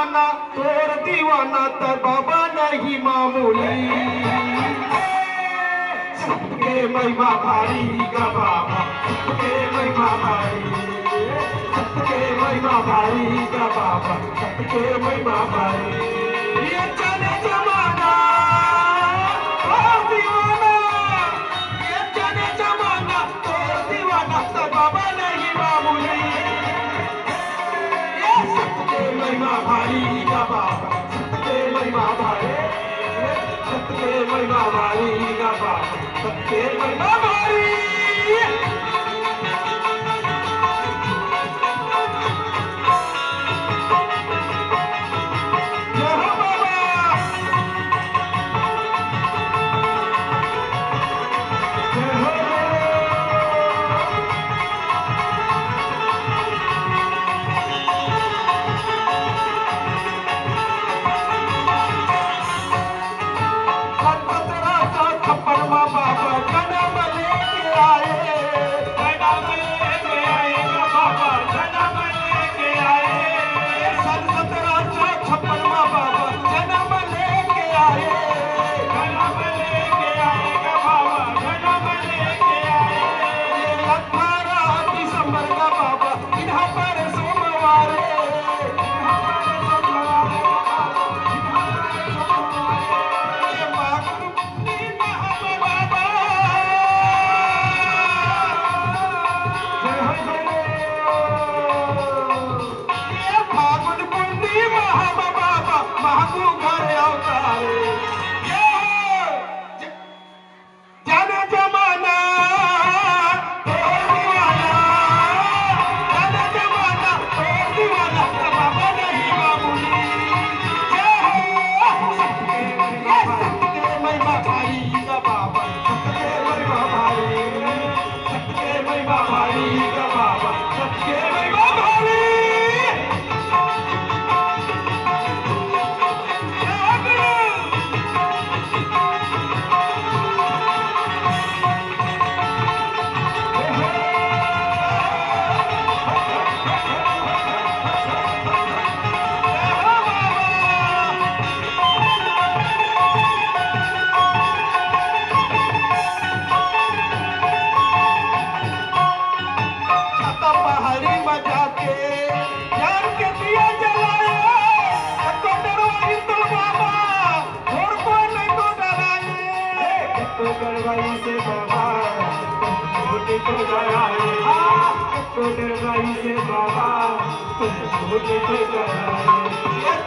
जमाना तोर दीवाना तर बाबा नहीं मामूली सबके महिमा भारी का बाबा सबके महिमा भारी सबके महिमा भारी का बाबा सबके महिमा भारी ये चले जमाना तोर दीवाना ये चले जमाना तोर दीवाना तर बाबा नहीं मामूली महिमा भारी का बाबा सबके महिमा भारी सबके महिमा भारी का बाबा सबके महिमा भारी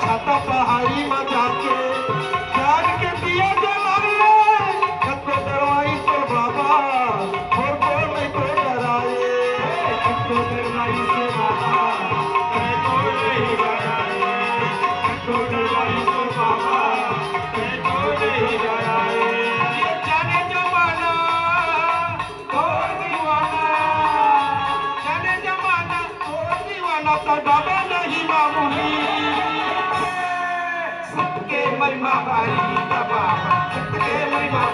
छाता पहाड़ी में जाके जान के दिया जलाए कतो डरवाई तो बाबा और कोई नहीं को डराए कतो डरवाई से बाबा कोई नहीं डराए कतो डरवाई तो बाबा कोई नहीं डराए ये जाने जमाना और दीवाना जाने जमाना और दीवाना तो बाबा नहीं मामूली सबके महिमा भारी का बाबा सबके महिमा